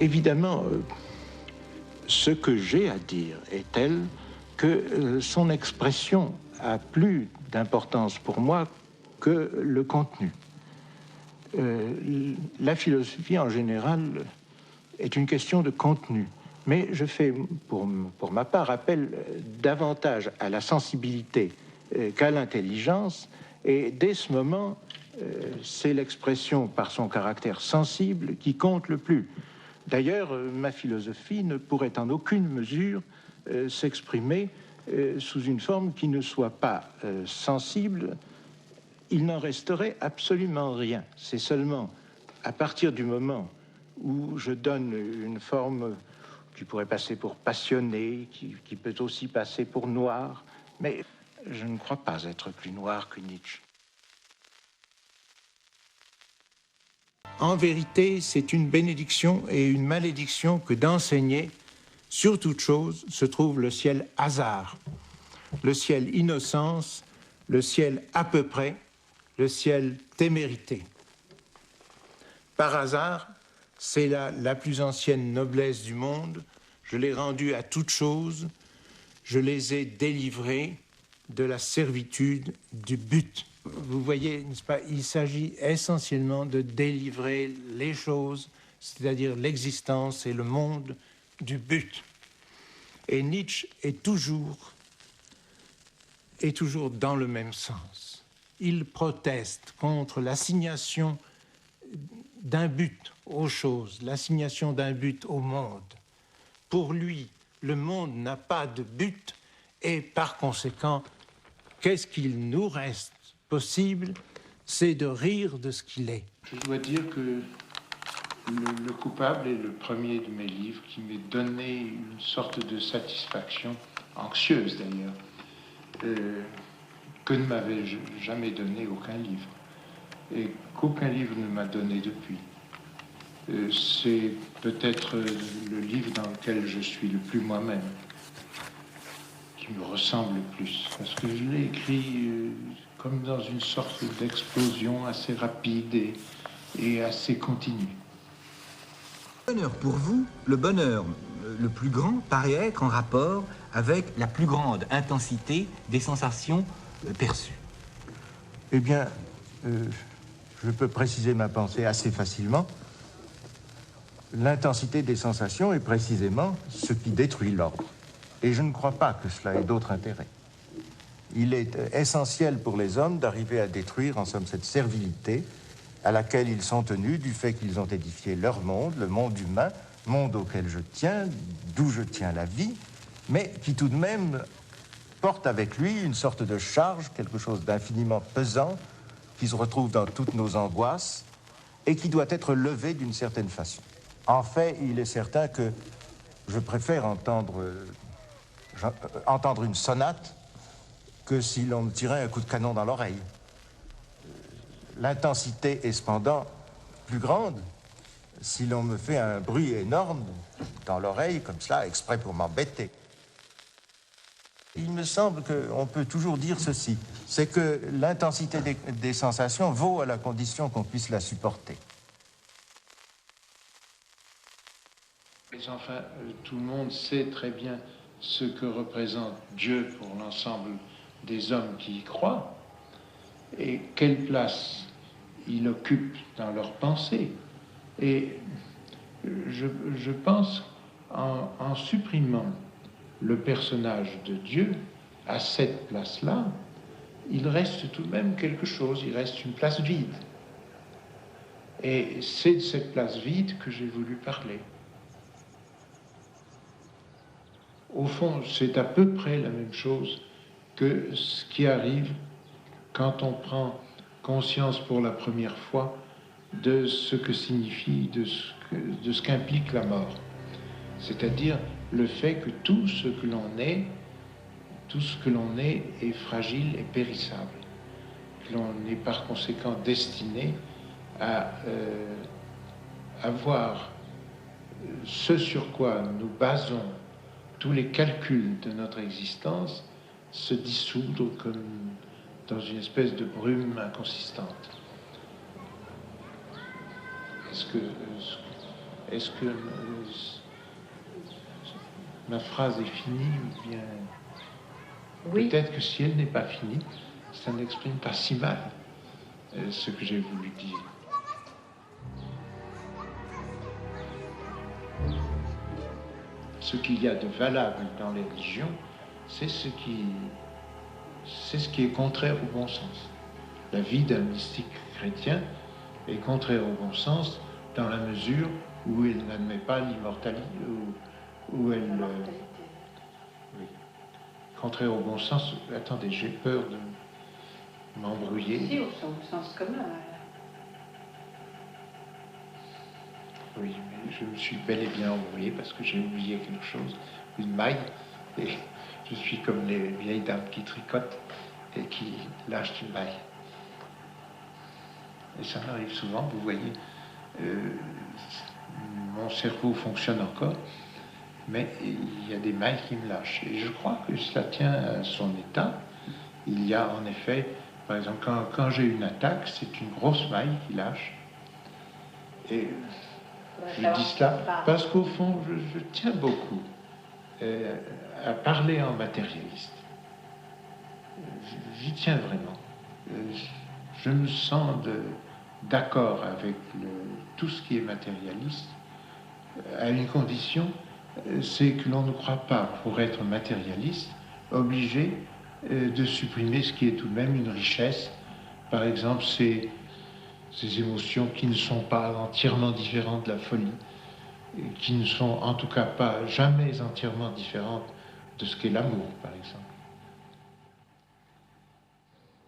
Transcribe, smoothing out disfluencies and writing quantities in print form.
Évidemment, ce que j'ai à dire est tel que son expression a plus d'importance pour moi que le contenu. La philosophie, en général, est une question de contenu. Mais je fais, pour ma part, appel davantage à la sensibilité qu'à l'intelligence. Et dès ce moment, c'est l'expression par son caractère sensible qui compte le plus. D'ailleurs, ma philosophie ne pourrait en aucune mesure s'exprimer sous une forme qui ne soit pas sensible. Il n'en resterait absolument rien. C'est seulement à partir du moment où je donne une forme qui pourrait passer pour passionné, qui peut aussi passer pour noir, mais je ne crois pas être plus noir que Nietzsche. En vérité, c'est une bénédiction et une malédiction que d'enseigner, sur toute chose, se trouve le ciel hasard, le ciel innocence, le ciel à peu près, le ciel témérité. Par hasard, c'est là la plus ancienne noblesse du monde, je l'ai rendue à toute chose, je les ai délivrés de la servitude du but. Vous voyez, n'est-ce pas, il s'agit essentiellement de délivrer les choses, c'est-à-dire l'existence et le monde, du but. Et Nietzsche est toujours dans le même sens. Il proteste contre l'assignation d'un but aux choses, l'assignation d'un but au monde. Pour lui, le monde n'a pas de but et par conséquent, qu'est-ce qu'il nous reste possible? C'est de rire de ce qu'il est. Je dois dire que le coupable est le premier de mes livres qui m'a donné une sorte de satisfaction, anxieuse d'ailleurs, que ne m'avait jamais donné aucun livre, et qu'aucun livre ne m'a donné depuis. C'est peut-être le livre dans lequel je suis le plus moi-même, qui me ressemble le plus, parce que je l'ai écrit comme dans une sorte d'explosion assez rapide et assez continue. Le bonheur pour vous, le bonheur le plus grand paraît être en rapport avec la plus grande intensité des sensations perçues. Eh bien, je peux préciser ma pensée assez facilement. L'intensité des sensations est précisément ce qui détruit l'ordre. Et je ne crois pas que cela ait d'autre intérêt. Il est essentiel pour les hommes d'arriver à détruire, en somme, cette servilité à laquelle ils sont tenus du fait qu'ils ont édifié leur monde, le monde humain, monde auquel je tiens, d'où je tiens la vie, mais qui tout de même porte avec lui une sorte de charge, quelque chose d'infiniment pesant, qui se retrouve dans toutes nos angoisses et qui doit être levé d'une certaine façon. En fait, il est certain que je préfère entendre une sonate que si l'on me tirait un coup de canon dans l'oreille. L'intensité est cependant plus grande si l'on me fait un bruit énorme dans l'oreille, comme cela, exprès pour m'embêter. Il me semble qu'on peut toujours dire ceci, c'est que l'intensité des sensations vaut à la condition qu'on puisse la supporter. Mais enfin, tout le monde sait très bien ce que représente Dieu pour l'ensemble des hommes qui y croient et quelle place il occupe dans leur pensée. Et je pense, en supprimant le personnage de Dieu à cette place-là, il reste tout de même quelque chose, il reste une place vide. Et c'est de cette place vide que j'ai voulu parler. Au fond, c'est à peu près la même chose que ce qui arrive quand on prend conscience pour la première fois de ce que signifie, de ce qu'implique la mort. C'est-à-dire le fait que tout ce que l'on est est fragile et périssable. Que l'on est par conséquent destiné à avoir ce sur quoi nous basons tous les calculs de notre existence se dissoudre comme dans une espèce de brume est-ce que ma phrase est finie ou bien... Oui. Peut-être que si elle n'est pas finie, ça n'exprime pas si mal ce que j'ai voulu dire. Ce qu'il y a de valable dans les religions, c'est ce qui est contraire au bon sens. La vie d'un mystique chrétien est contraire au bon sens dans la mesure où elle n'admet pas l'immortalité, où elle... oui. Contraire au bon sens, attendez, j'ai peur de m'embrouiller. Si, au sens commun. Oui, mais je me suis bel et bien embrouillé parce que j'ai oublié quelque chose, une maille, et je suis comme les vieilles dames qui tricotent et qui lâchent une maille. Et ça m'arrive souvent, vous voyez, mon cerveau fonctionne encore, mais il y a des mailles qui me lâchent. Et je crois que cela tient à son état. Il y a en effet, par exemple, quand j'ai une attaque, c'est une grosse maille qui lâche. Et je dis cela parce qu'au fond, je tiens beaucoup à parler en matérialiste. J'y tiens vraiment. Je me sens d'accord avec tout ce qui est matérialiste, à une condition, c'est que l'on ne croit pas, pour être matérialiste, obligé de supprimer ce qui est tout de même une richesse. Par exemple, ces émotions qui ne sont pas entièrement différentes de la folie, qui ne sont en tout cas pas jamais entièrement différentes de ce qu'est l'amour, par exemple.